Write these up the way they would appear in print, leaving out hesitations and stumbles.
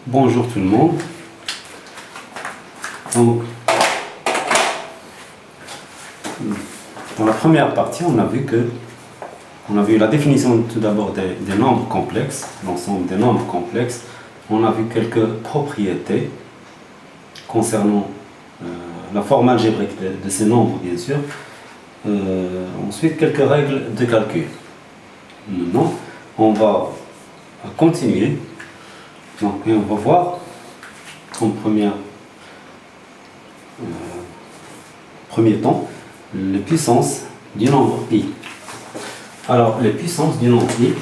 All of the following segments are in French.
Bonjour tout le monde. Donc, dans la première partie, on a vu la définition tout d'abord des nombres complexes, l'ensemble des nombres complexes. On a vu quelques propriétés concernant la forme algébrique de ces nombres, bien sûr. Ensuite, quelques règles de calcul. Maintenant, on va continuer. Donc, on va voir en premier temps les puissances du nombre i. Alors, les puissances du nombre i,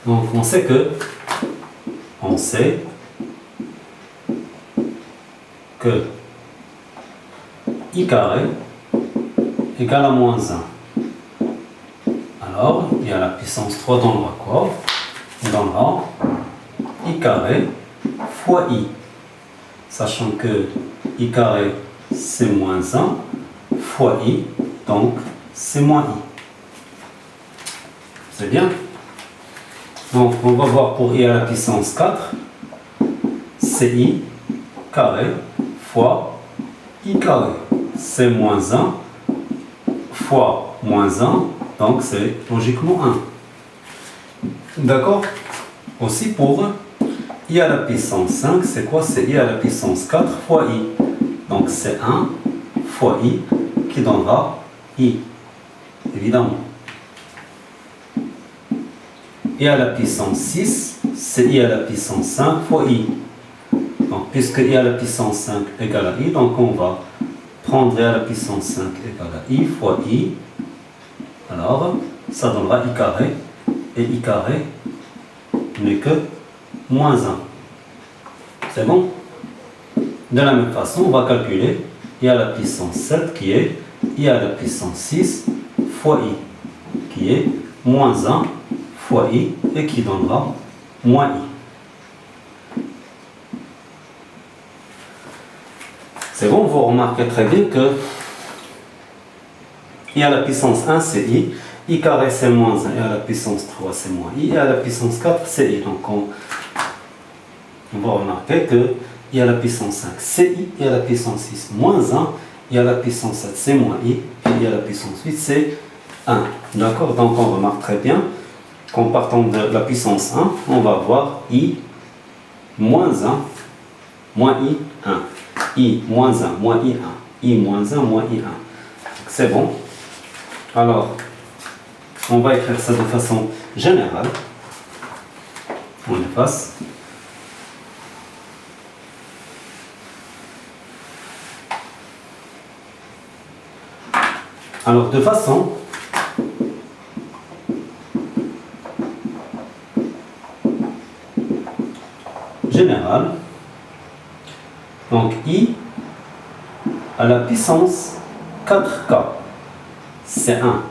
donc on sait que i carré égale à moins 1. Alors, il y a la puissance 3 donnera quoi? On donnera i carré fois i. Sachant que i carré c'est moins 1 fois i, donc c'est moins i. C'est bien? Donc, on va voir pour i à la puissance 4, c'est i carré fois i carré. C'est moins 1 fois moins 1, donc c'est logiquement 1. D'accord? Aussi pour i à la puissance 5, c'est quoi? C'est i à la puissance 4 fois i. Donc c'est 1 fois i qui donnera i, évidemment. I à la puissance 6, c'est i à la puissance 5 fois i. Donc puisque i à la puissance 5 égale à i, donc on va prendre i à la puissance 5 égale à i fois i. Alors, ça donnera i carré, et i carré n'est que moins 1. C'est bon? De la même façon, on va calculer i à la puissance 7 qui est i à la puissance 6 fois i, qui est moins 1 fois i et qui donnera moins i. C'est bon, vous remarquez très bien que i à la puissance 1 c'est i carré c'est moins 1, i à la puissance 3 c'est moins i à la puissance 4 c'est i. Donc on va remarquer que i à la puissance 5 c'est i à la puissance 6 moins 1, i à la puissance 7 c'est moins i, et i à la puissance 8 c'est 1. D'accord? Donc on remarque très bien qu'en partant de la puissance 1, on va avoir i moins 1, moins i 1, i moins 1, moins i 1, i moins 1, moins i 1. C'est bon? Alors, on va écrire ça de façon générale. On efface. Alors, de façon générale, donc i à la puissance 4k, c'est 1,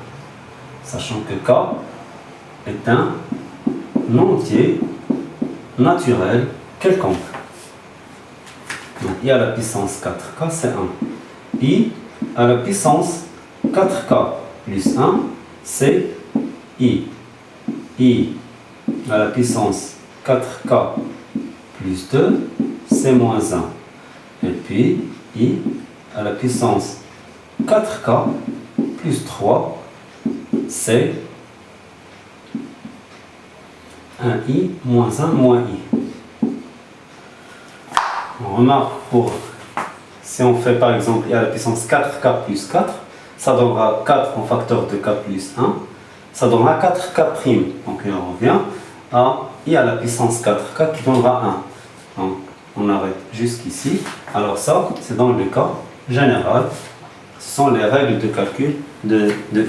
sachant que k est un entier naturel quelconque. Donc i à la puissance 4k, c'est 1. I à la puissance 4k plus 1, c'est i. I à la puissance 4k plus 2, c'est moins 1. Et puis, i à la puissance 4k plus 3, c'est 1i moins 1 moins i. On remarque si on fait par exemple i à la puissance 4k plus 4, ça donnera 4 en facteur de k plus 1, ça donnera 4k'. Donc on revient à i à la puissance 4k qui donnera 1. Donc on arrête jusqu'ici. Alors ça, c'est dans le cas général. Ce sont les règles de calcul de i.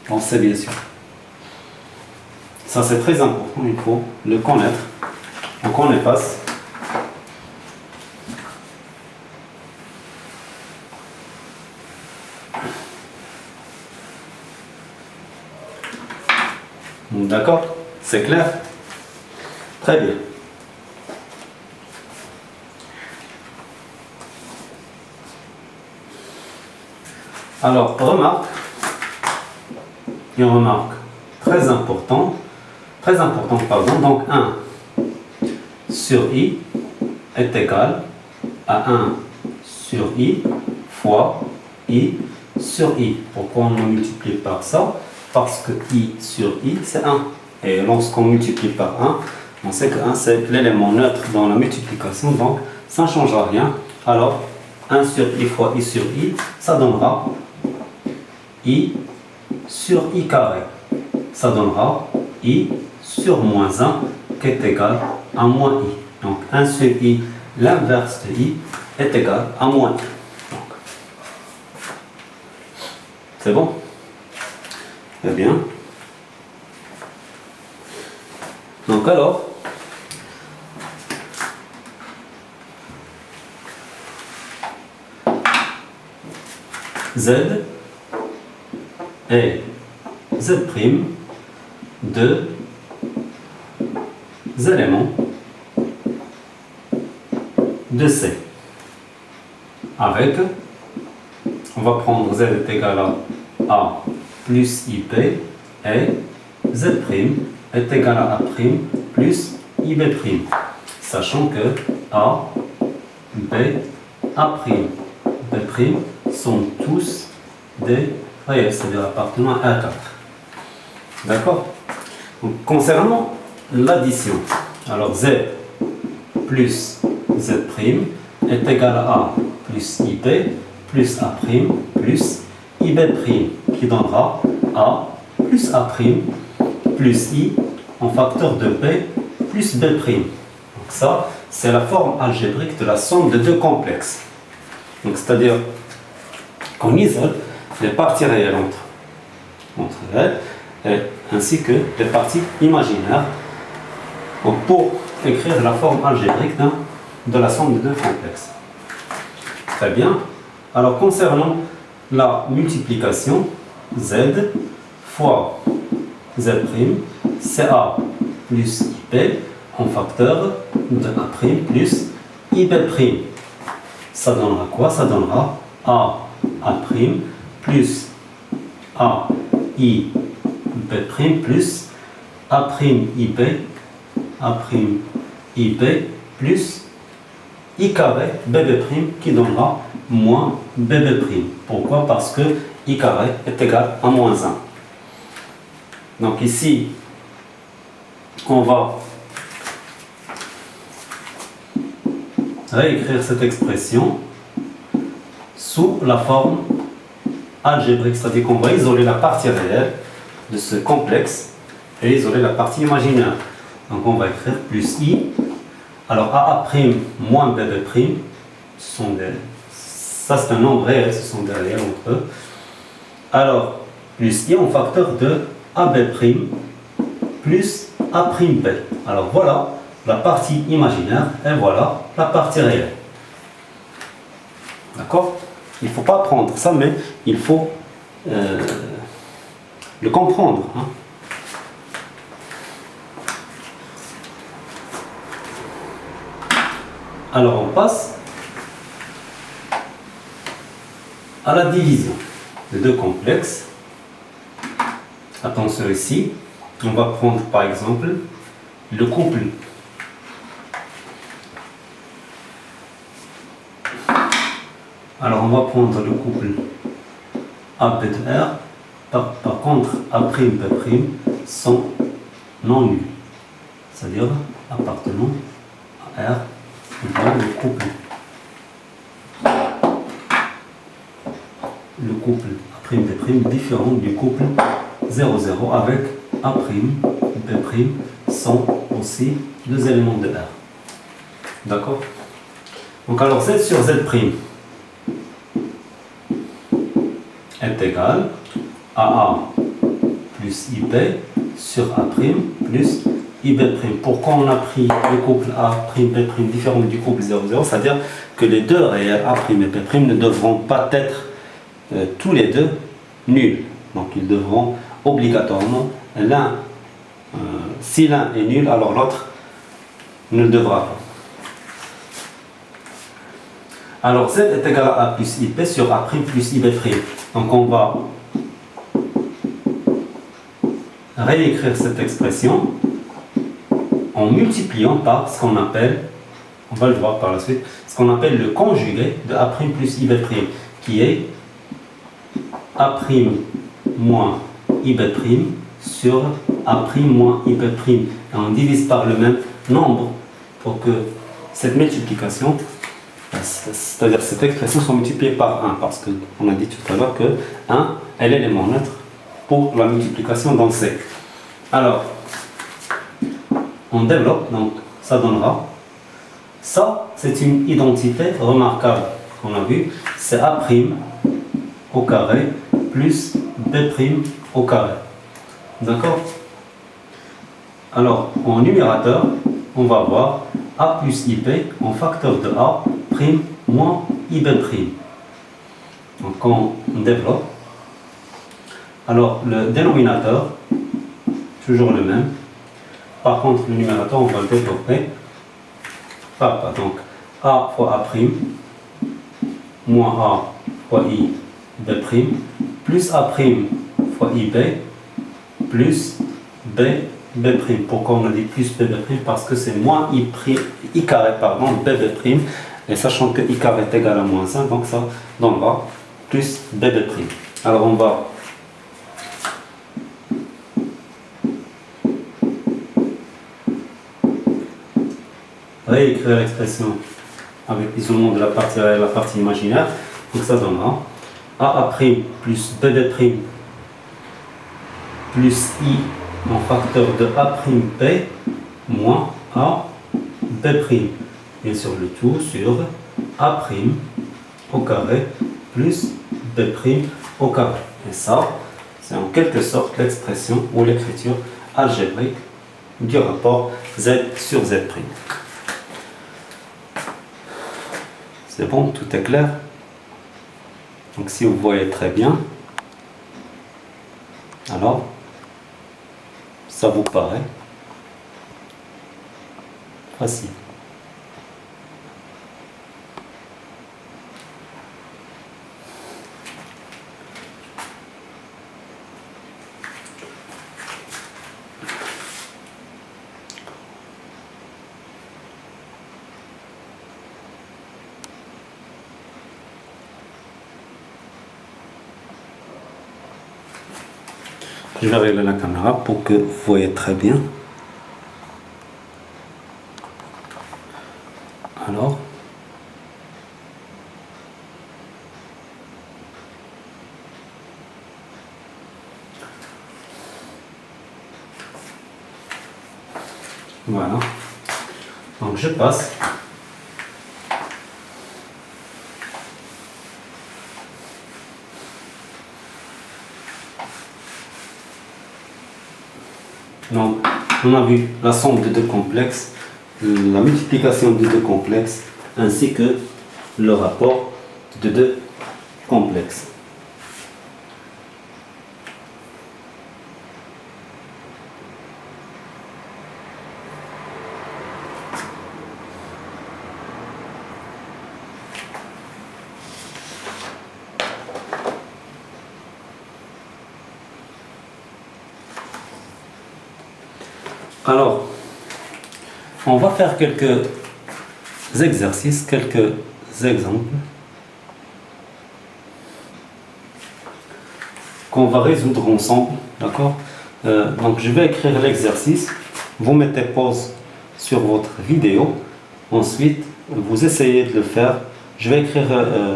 On sait bien sûr. Ça c'est très important, il faut le connaître. Donc on efface. D'accord? C'est clair? Très bien. Alors, remarque, une remarque très importante, pardon. Donc 1 sur i est égal à 1 sur i fois i sur i. Pourquoi on multiplie par ça? Parce que i sur i, c'est 1. Et lorsqu'on multiplie par 1, on sait que 1, c'est l'élément neutre dans la multiplication, donc ça ne changera rien. Alors, 1 sur i fois i sur i, ça donnera i sur i carré. Ça donnera i sur moins 1 qui est égal à moins i. Donc 1 sur i, l'inverse de i, est égal à moins i. C'est bon? Très bien. Donc alors, z et z', deux éléments de C. Avec, on va prendre z est égal à a plus ip et z' est égal à a' plus ib'. Sachant que a, b, a', b' sont tous des réels, c'est-à-dire appartenant à R4. D'accord? Concernant l'addition, alors z plus z' est égal à a plus ib plus a' plus ib', qui donnera a plus a' plus i en facteur de b plus b'. Donc ça, c'est la forme algébrique de la somme de deux complexes. Donc c'est-à-dire qu'on isole les parties réelles entre elles, ainsi que les parties imaginaires, pour écrire la forme algébrique de la somme de deux complexes. Très bien. Alors concernant la multiplication, z fois z', c'est a plus ib en facteur de a' plus ib'. Ça donnera quoi? Ça donnera a' plus a i b' plus a'ib plus i carré bb', qui donnera moins bb'. Pourquoi? Parce que i carré est égal à moins 1. Donc ici, on va réécrire cette expression sous la forme algébrique, c'est-à-dire qu'on va isoler la partie réelle de ce complexe et isoler la partie imaginaire. Donc on va écrire plus i. Alors a' moins bb', ça c'est un nombre réel, ce sont des réels entre eux. Alors plus i en facteur de ab' plus a'b. Alors voilà la partie imaginaire et voilà la partie réelle. D'accord? Il ne faut pas prendre ça, mais il faut le comprendre. Hein. Alors on passe à la division de deux complexes. Attention ici, on va prendre par exemple le couple Alors on va prendre le couple AB de R. Par contre, A'B' sont non nuls. C'est-à-dire appartenant à R dans le couple A'B' différent du couple 0,0 avec A'B' sont aussi deux éléments de R. D'accord? Donc alors Z sur Z' est égal à A plus IB sur A' plus IB'. Pourquoi on a pris le couple A'B' différent du couple 0,0? C'est-à-dire que les deux réels A' et B' ne devront pas être tous les deux nuls. Donc ils devront obligatoirement, si l'un est nul, alors l'autre ne le devra pas. Alors Z est égal à A plus IP sur A' plus IB'. Donc on va réécrire cette expression en multipliant par ce qu'on appelle, on va le voir par la suite, ce qu'on appelle le conjugué de A' plus IB', qui est A' moins IB' sur A' moins IB'. Et on divise par le même nombre pour que cette multiplication, c'est-à-dire cette expression, soit multipliée par 1, parce qu'on a dit tout à l'heure que 1 est l'élément neutre pour la multiplication dans C. Alors, on développe, donc ça donnera, ça c'est une identité remarquable qu'on a vue, c'est A' au carré plus B' au carré. D'accord? Alors, en numérateur, on va voir A plus IP en facteur de A' moins IB'. Donc, on développe. Alors, le dénominateur, toujours le même. Par contre, le numérateur, on va le développer par donc A fois A' moins A fois IB' plus A' fois IB plus B'. Pourquoi on a dit plus B'? Parce que c'est moins I carré, pardon, B'. Et sachant que I carré est égal à moins 1, donc ça donnera plus B'. Alors on va réécrire l'expression avec l'isolement de la partie réelle et la partie imaginaire. Donc ça donnera A' plus B' plus I en facteur de A'P moins AB'. Bien sûr, le tout sur A' au carré plus B' au carré. Et ça, c'est en quelque sorte l'expression ou l'écriture algébrique du rapport Z sur Z'. C'est bon, tout est clair. Donc si vous voyez très bien, alors ça vous paraît facile. Je vais régler la caméra pour que vous voyez très bien. Alors, voilà. Donc je passe. Donc, on a vu la somme de deux complexes, la multiplication de deux complexes, ainsi que le rapport de deux complexes. Alors, on va faire quelques exercices, quelques exemples qu'on va résoudre ensemble, d'accord? Donc, je vais écrire l'exercice, vous mettez pause sur votre vidéo, ensuite, vous essayez de le faire. Je vais écrire,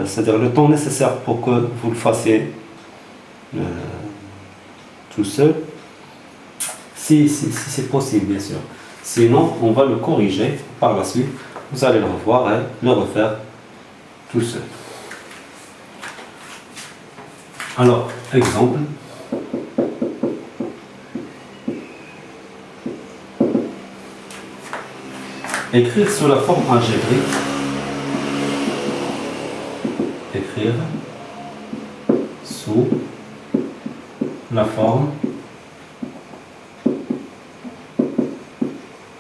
c'est-à-dire le temps nécessaire pour que vous le fassiez tout seul. Si c'est possible, bien sûr. Sinon, on va le corriger par la suite. Vous allez le revoir et le refaire tout seul. Alors, exemple. Écrire sous la forme algébrique. Écrire sous la forme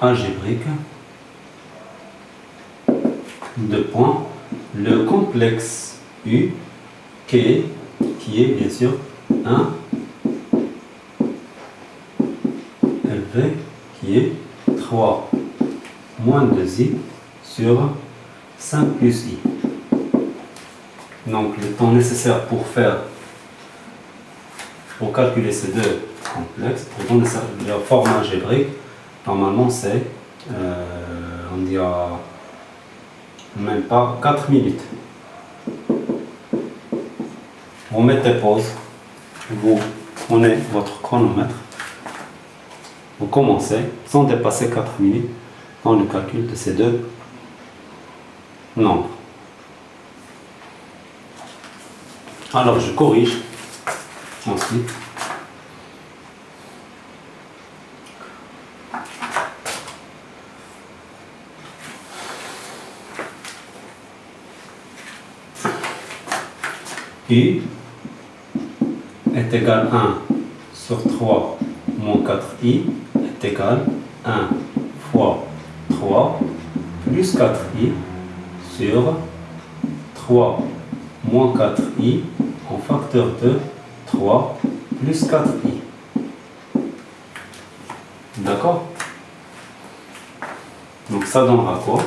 algébrique, deux points, le complexe U qui est bien sûr 1 élevé qui est 3 moins 2i sur 5 plus i. Donc le temps nécessaire pour calculer ces deux complexes, pour donner leur forme algébrique, normalement c'est, on dira même pas 4 minutes. Vous mettez pause, vous prenez votre chronomètre, vous commencez sans dépasser 4 minutes dans le calcul de ces deux nombres. Alors je corrige ensuite. U est égal à 1 sur 3 moins 4i est égal à 1 fois 3 plus 4i sur 3 moins 4i en facteur de 3 plus 4i. D'accord? Donc ça donnera quoi?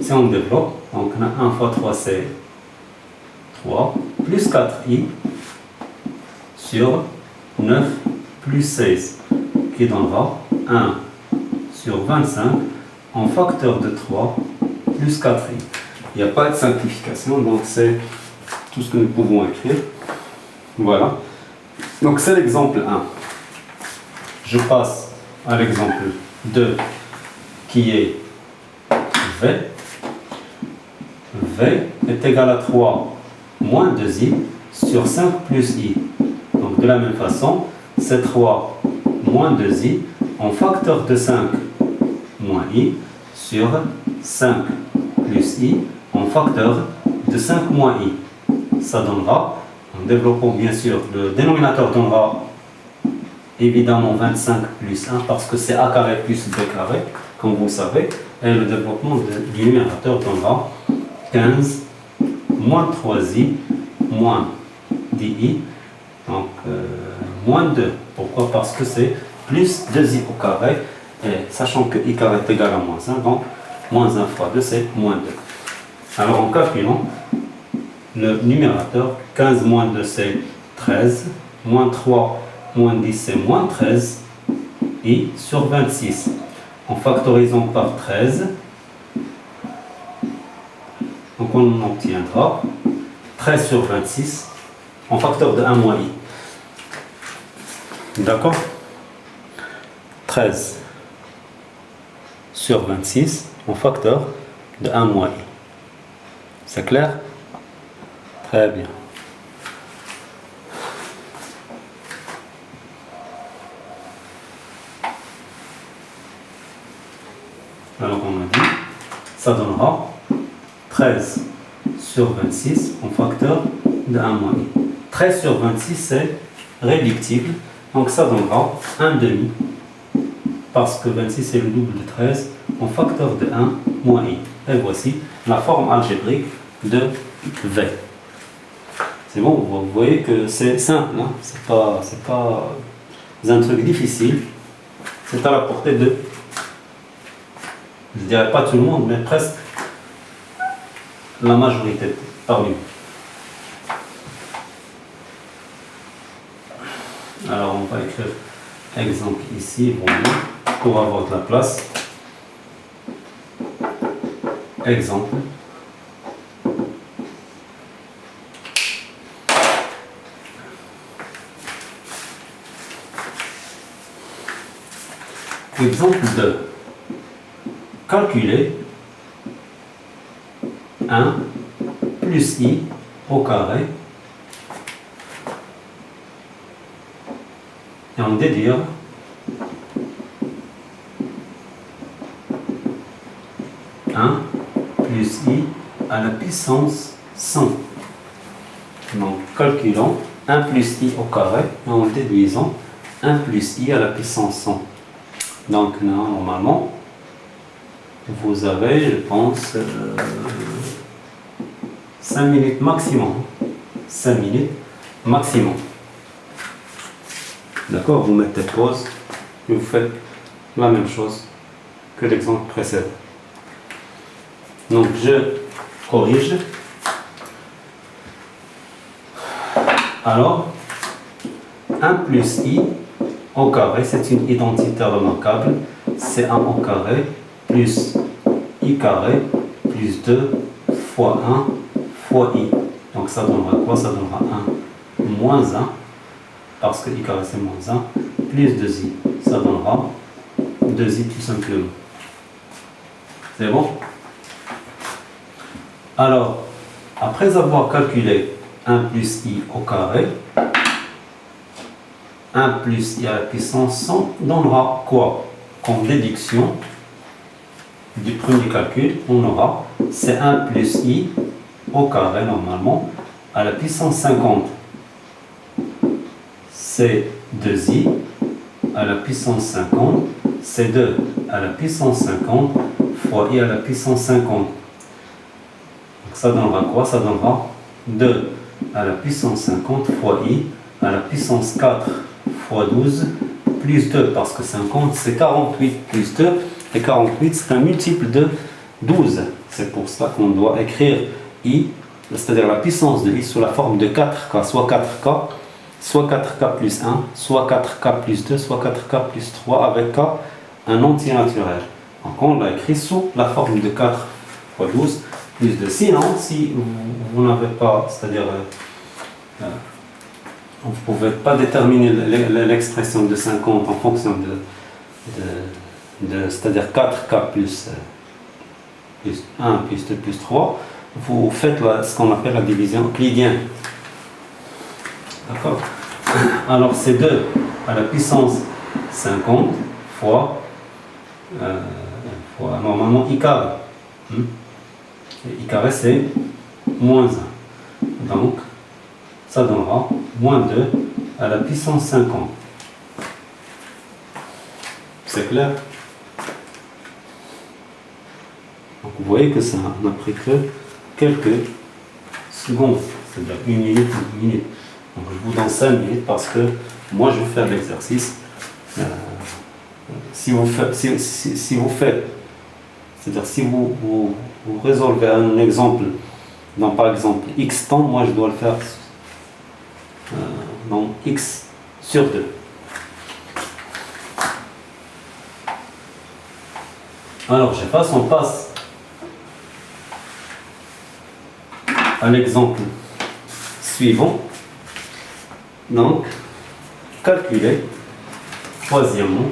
Si on développe, donc on a 1 fois 3 c'est 3 plus 4i sur 9 plus 16 qui donnera 1 sur 25 en facteur de 3 plus 4i. Il n'y a pas de simplification, donc c'est tout ce que nous pouvons écrire. Voilà. Donc c'est l'exemple 1. Je passe à l'exemple 2 qui est V. V est égal à 3 moins 2i sur 5 plus i. Donc de la même façon, c'est 3 moins 2i en facteur de 5 moins i sur 5 plus i en facteur de 5 moins i. Ça donnera, en développant bien sûr, le dénominateur donnera évidemment 25 plus 1 parce que c'est a carré plus b carré, comme vous savez, et le développement du numérateur donnera 15 moins 3i moins 10i, donc moins 2. Pourquoi? Parce que c'est plus 2i au carré, et sachant que i carré est égal à moins 1, donc moins 1 fois 2 c'est moins 2. Alors en calculant le numérateur, 15 moins 2 c'est 13, moins 3 moins 10 c'est moins 13, i sur 26. En factorisant par 13, donc on obtiendra 13 sur 26 en facteur de 1 moins i. D'accord? 13 sur 26 en facteur de 1 moins i. C'est clair? Très bien. Alors on a dit, ça donnera 13 sur 26 en facteur de 1 moins i. 13 sur 26 c'est réductible, donc ça donnera 1 demi, parce que 26 c'est le double de 13 en facteur de 1 moins i. Et voici la forme algébrique de V. C'est bon, vous voyez que c'est simple, hein? C'est pas un truc difficile, c'est à la portée de, je dirais pas tout le monde, mais presque la majorité parmi nous. Alors on va écrire exemple ici, pour avoir de la place. Exemple. Exemple 2. Calculer 1 plus i au carré et en déduire 1 plus i à la puissance 100. Donc calculons 1 plus i au carré et en déduisant 1 plus i à la puissance 100. Donc normalement, vous avez, je pense, 5 minutes maximum. 5 minutes maximum. D'accord? Vous mettez pause et vous faites la même chose que l'exemple précédent. Donc je corrige. Alors, 1 plus i au carré, c'est une identité remarquable. C'est 1 au carré plus i carré plus 2 fois 1 fois i. Donc ça donnera quoi? Ça donnera 1 moins 1, parce que i carré c'est moins 1, plus 2i. Ça donnera 2i tout simplement. C'est bon? Alors, après avoir calculé 1 plus i au carré, 1 plus i à la puissance 100 donnera quoi? Comme déduction du premier calcul, on aura c'est 1 plus i au carré normalement à la puissance 50. C'est 2i à la puissance 50, c'est 2 à la puissance 50 fois i à la puissance 50. Donc ça donnera quoi? Ça donnera 2 à la puissance 50 fois i à la puissance 4 fois 12 plus 2, parce que 50 c'est 48 plus 2, et 48 c'est un multiple de 12. C'est pour ça qu'on doit écrire i, c'est-à-dire la puissance de i sous la forme de 4k, soit 4k, soit 4k plus 1, soit 4k plus 2, soit 4k plus 3, avec k un entier naturel. Donc on l'a écrit sous la forme de 4 fois 12 plus 2. Sinon, si vous n'avez pas, c'est-à-dire vous ne pouvez pas déterminer l'expression de 50 en fonction de c'est-à-dire 4k plus 1 plus 2 plus 3, vous faites ce qu'on appelle la division euclidienne. D'accord? Alors c'est 2 à la puissance 50 fois normalement i carré. Et i carré c'est moins 1. Donc ça donnera moins 2 à la puissance 50. C'est clair? Donc vous voyez que ça n'a pris que quelques secondes, c'est-à-dire 1 minute, 2 minutes. Donc je vous donne 5 minutes parce que moi je vais faire l'exercice. Si vous faites, c'est-à-dire si vous résolvez un exemple dans par exemple x temps, moi je dois le faire dans x sur 2. Alors on passe à l'exemple suivant. Donc, calculer, troisièmement,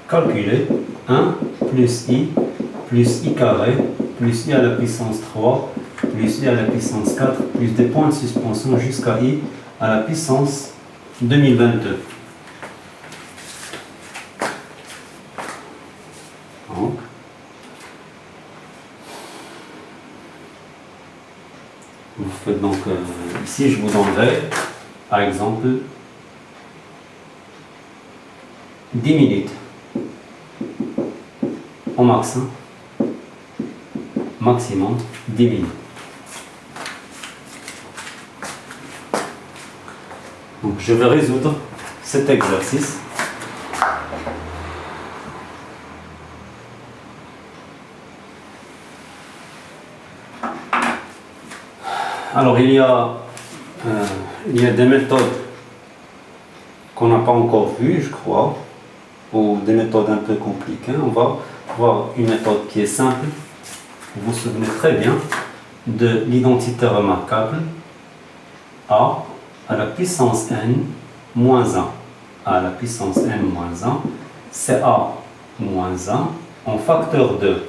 calculer 1 plus i carré plus i à la puissance 3 plus i à la puissance 4 plus des points de suspension jusqu'à i à la puissance 2022. Donc, vous faites donc ici je vous donnerai par exemple 10 minutes au max, maximum 10 minutes. Donc je vais résoudre cet exercice. Alors il y a des méthodes qu'on n'a pas encore vues, je crois, ou des méthodes un peu compliquées. On va voir une méthode qui est simple. Vous vous souvenez très bien de l'identité remarquable a à la puissance n moins 1. A à la puissance n moins 1, c'est a moins 1 en facteur 2.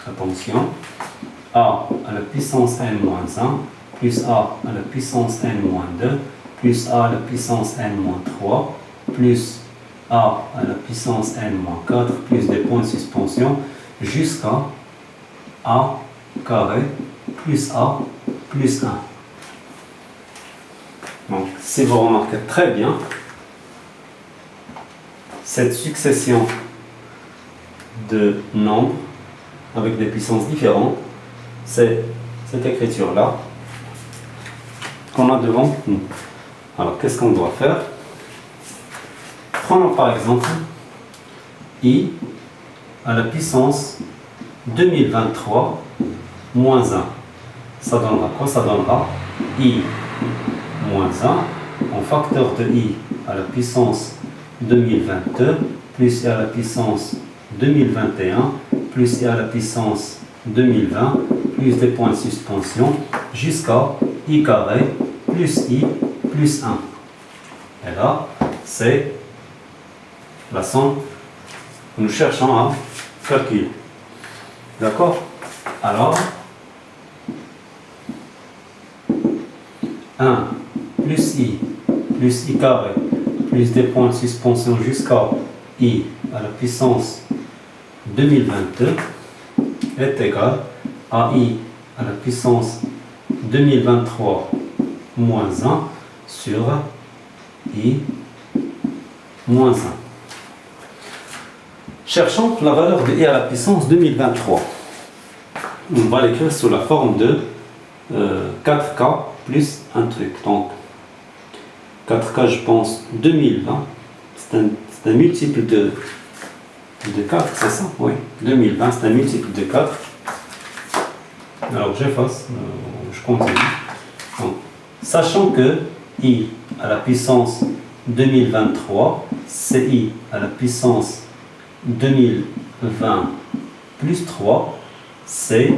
Attention, a à la puissance n moins 1 plus a à la puissance n moins 2 plus a à la puissance n moins 3 plus a à la puissance n moins 4 plus des points de suspension jusqu'à a carré plus a plus 1. Donc, si vous remarquez très bien, cette succession de nombres avec des puissances différentes, c'est cette écriture-là qu'on a devant nous. Alors, qu'est-ce qu'on doit faire? Prenons par exemple I à la puissance 2023 moins 1. Ça donnera quoi? Ça donnera I moins 1 en facteur de I à la puissance 2022 plus I à la puissance 2021 plus I à la puissance 2020 plus des points de suspension jusqu'à I carré plus I plus 1. Et là, c'est la somme que nous cherchons à calculer. D'accord? Alors, 1 plus I carré plus des points de suspension jusqu'à I à la puissance 2022 est égal à I à la puissance 2023 moins 1 sur I moins 1. Cherchons la valeur de I à la puissance 2023. On va l'écrire sous la forme de 4K plus un truc. Donc, 4K, je pense, 2020. C'est un multiple de 4, c'est ça? Oui, 2020, c'est un multiple de 4. Alors, j'efface, je continue. Donc, sachant que I à la puissance 2023, c'est I à la puissance 2020 plus 3, c'est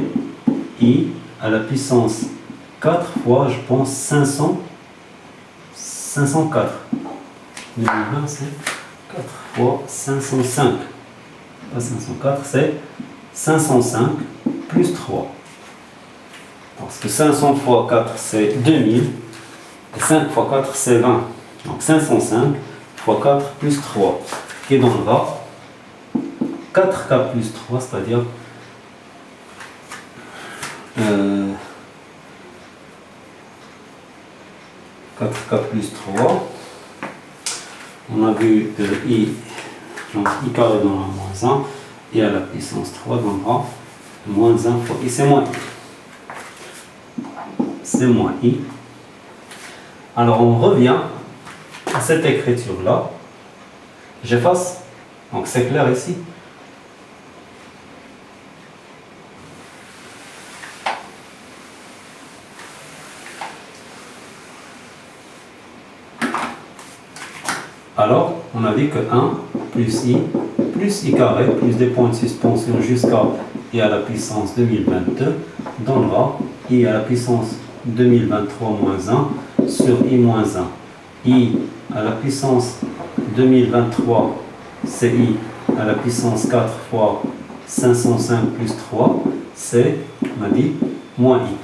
I à la puissance 4 fois, je pense, 504. 2020, c'est 4 fois 505. Pas 504, c'est 505 plus 3. Parce que 500 fois 4, c'est 2000. Et 5 fois 4, c'est 20. Donc 505 fois 4 plus 3. Qui donnera 4K plus 3, c'est-à-dire 4K plus 3. On a vu que I, donc I carré donnera moins 1, et à la puissance 3 donnera moins 1 fois I, c'est moins I. C'est moins I. Alors on revient à cette écriture-là. J'efface, donc c'est clair ici. Alors, on a dit que 1 plus I carré plus des points de suspension jusqu'à I à la puissance 2022 donnera I à la puissance 2023 moins 1 sur I moins 1. I à la puissance 2023, c'est I à la puissance 4 fois 505 plus 3, c'est, on a dit, moins I.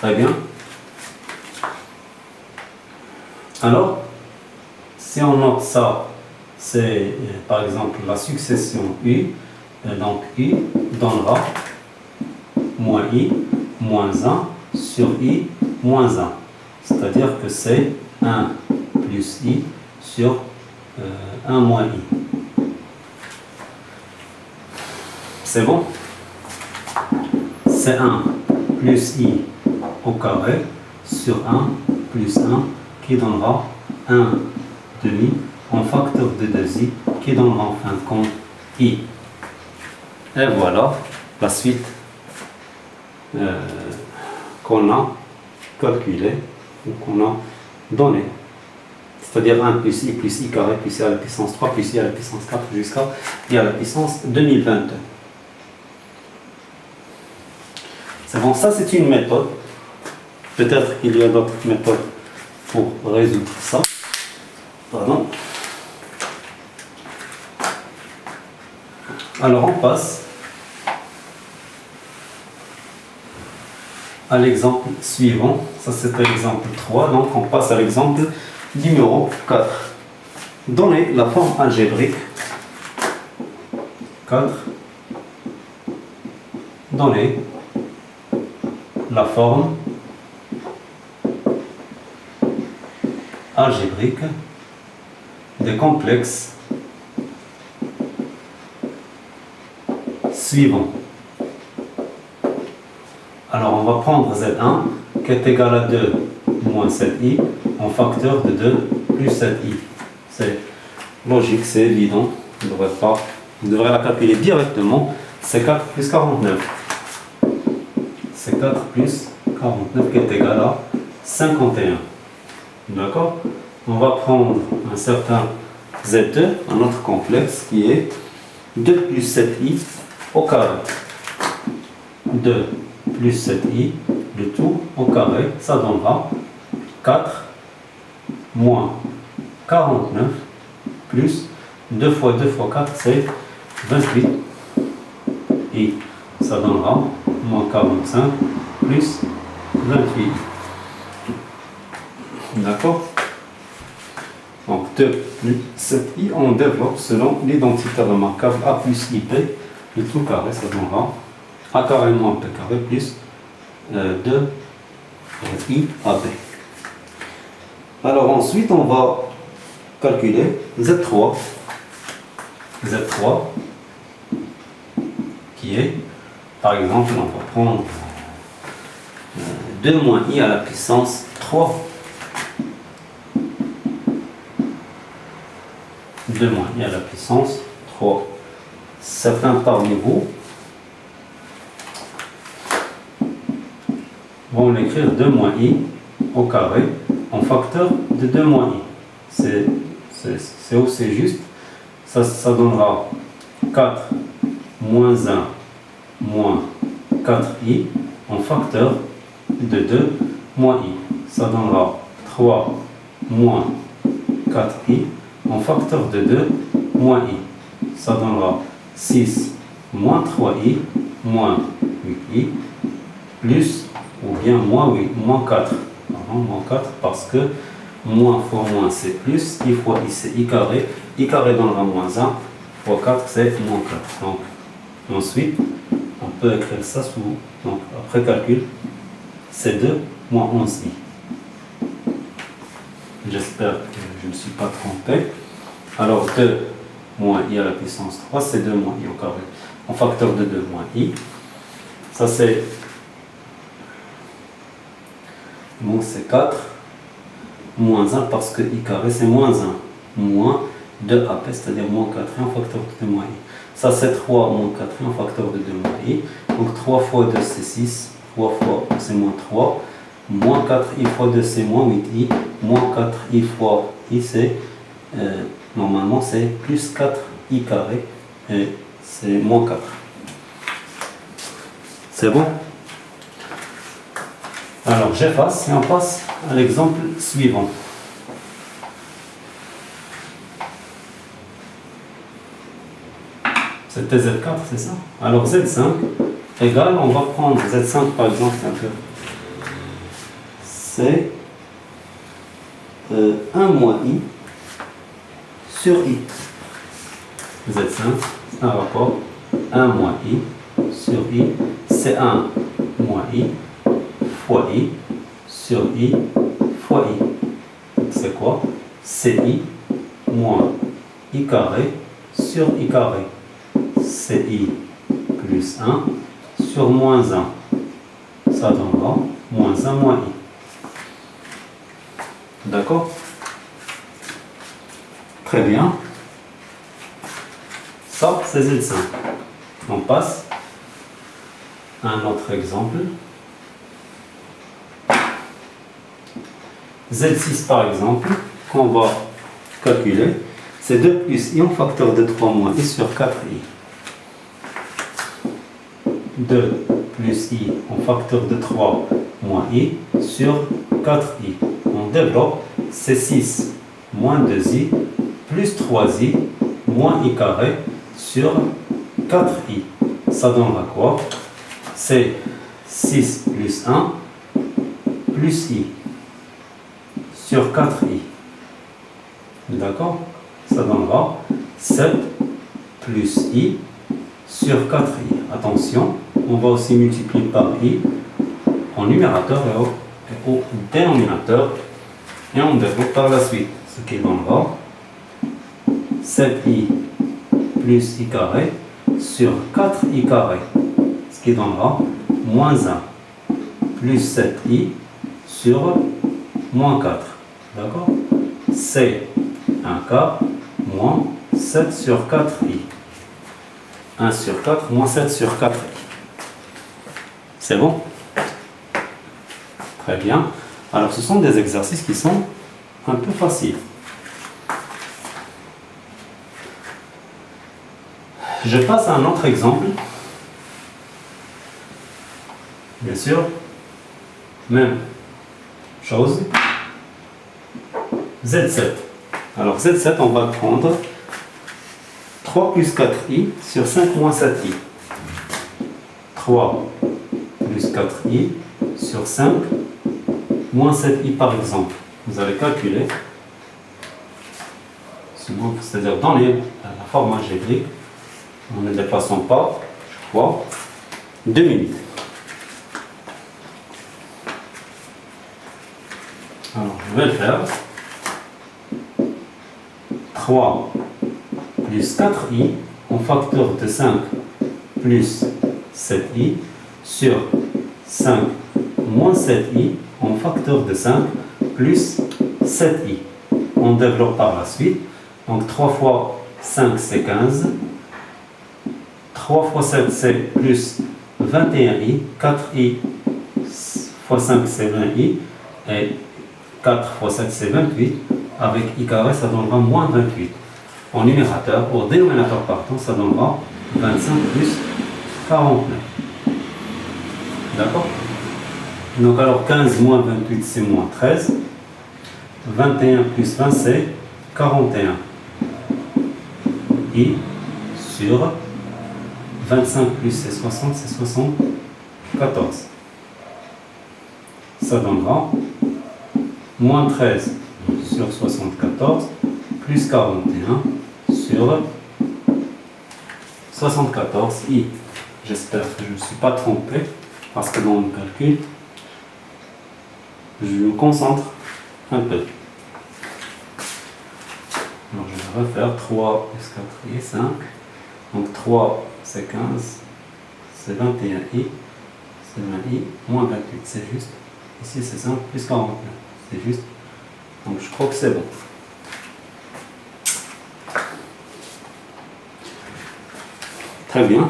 Très bien. Alors, si on note ça, c'est par exemple la succession U. Donc U donnera moins I moins 1 sur I moins 1. C'est-à-dire que c'est 1 plus I sur 1 moins I. C'est bon? C'est 1 plus I au carré sur 1 plus 1 qui donnera 1 demi en facteur de 2i qui donnera en fin de compte I. Et voilà la suite qu'on a calculée ou qu'on a donnée. C'est-à-dire 1 plus I carré plus I à la puissance 3 plus I à la puissance 4 jusqu'à I à la puissance 2022. C'est bon, ça c'est une méthode. Peut-être qu'il y a d'autres méthodes pour résoudre ça. Pardon. Alors on passe à l'exemple suivant. Ça c'était l'exemple 3. Donc on passe à l'exemple numéro 4. Donnez la forme algébrique 4. Donnez la forme algébrique des complexes suivants. Alors on va prendre Z1 qui est égal à 2 moins 7i en facteur de 2 plus 7i. C'est logique, c'est évident. On devrait la calculer directement. C'est 4 plus 49. C'est 4 plus 49 qui est égal à 51. D'accord? On va prendre un certain Z2, un autre complexe qui est 2 plus 7i au carré. 2 plus 7i, le tout au carré, ça donnera 4 moins 49 plus 2 fois 2 fois 4, c'est 28. Et ça donnera moins 45 plus 28. D'accord? Donc 2 plus 7i, on développe selon l'identité remarquable A plus IP, le tout carré, ça donnera A carré moins B carré plus 2 I AB. Alors ensuite, on va calculer Z3. Z3 qui est, par exemple, on va prendre 2 moins I à la puissance 3. 2 moins I à la puissance 3. Certains parmi vous vont l'écrire 2 moins I au carré en facteur de 2 moins I. C'est aussi juste. Ça donnera 4 moins 1 moins 4i en facteur de 2 moins i. Ça donnera 3 moins 4i en facteur de 2 moins i. Ça donnera 6 moins 3i moins 8i plus ou bien moins 8, moins 4. Pardon, moins 4 parce que moins fois moins c'est plus, i fois i c'est i carré. I carré donnera moins 1 fois 4 c'est moins 4. Donc ensuite on peut écrire ça sous, donc après calcul, c'est 2 moins 11i. J'espère que je ne suis pas trompé. Alors 2 moins i à la puissance 3, c'est 2 moins i au carré. En facteur de 2 moins i. Ça c'est, bon, c'est 4 moins 1 parce que i carré c'est moins 1. Moins 2ap, c'est-à-dire moins 4i en facteur de 2 moins i. Ça c'est 3 moins 4i en facteur de 2 moins i. Donc 3 fois 2 c'est 6. 3 fois c'est moins 3. Moins 4i fois 2 c'est moins 8i. Moins 4i fois i c'est, normalement c'est plus 4i carré. Et c'est moins 4. C'est bon? Alors j'efface et on passe à l'exemple suivant. C'était Z4, c'est ça? Alors Z5 égale, on va prendre Z5 par exemple, c'est 1 moins i sur i. Z5, c'est un rapport 1 moins i sur i, c'est 1 moins i fois i sur i fois i. C'est quoi? C'est i moins i carré sur i carré. C'est i plus 1 sur moins 1. Ça donnera moins 1 moins i. D'accord? Très bien. Ça, c'est Z5. On passe à un autre exemple. Z6 par exemple, qu'on va calculer, c'est 2 plus i en facteur de 3 moins i sur 4i. 2 plus i en facteur de 3 moins i sur 4i. On développe, c'est 6 moins 2i plus 3i moins i carré sur 4i. Ça donnera quoi? C'est 6 plus 1 plus i sur 4i. D'accord? Ça donnera 7 plus i sur 4i. Attention, on va aussi multiplier par i en numérateur et au dénominateur. Et on développe par la suite, ce qui donnera 7i plus i carré sur 4i carré, ce qui donnera moins 1 plus 7i sur moins 4. D'accord? C'est un quart moins 7 sur 4i. 1 sur 4 moins 7 sur 4i. C'est bon? Très bien. Alors, ce sont des exercices qui sont un peu faciles. Je passe à un autre exemple. Bien sûr, même chose. Z7. Alors, Z7, on va prendre 3 plus 4i sur 5 moins 7i. 3 plus 4i sur 5 moins 7i par exemple. Vous allez calculer, c'est-à-dire dans la forme algébrique, en ne dépassant pas, je crois, 2 minutes. Alors, je vais le faire. 3 plus 4i en facteur de 5 plus 7i sur 5 moins 7i en facteur de 5 plus 7i. On développe par la suite. Donc 3 fois 5 c'est 15. 3 fois 7 c'est plus 21i. 4i fois 5 c'est 20i. Et 4 fois 7 c'est 28. Avec i carré ça donnera moins 28. En numérateur, au dénominateur partant, ça donnera 25 plus 49. D'accord? Donc alors 15 moins 28 c'est moins 13. 21 plus 20 c'est 41. I sur 25 plus c'est 60, c'est 74. Ça donnera moins 13 sur 74 plus 41 sur 74 i. J'espère que je ne me suis pas trompé parce que dans le calcul, je me concentre un peu. Alors je vais refaire 3 plus 4i, 5. Donc 3 c'est 15, c'est 21i, c'est 20i, moins 28, c'est juste. Ici c'est 5 plus 49, c'est juste. Donc je crois que c'est bon. Très bien.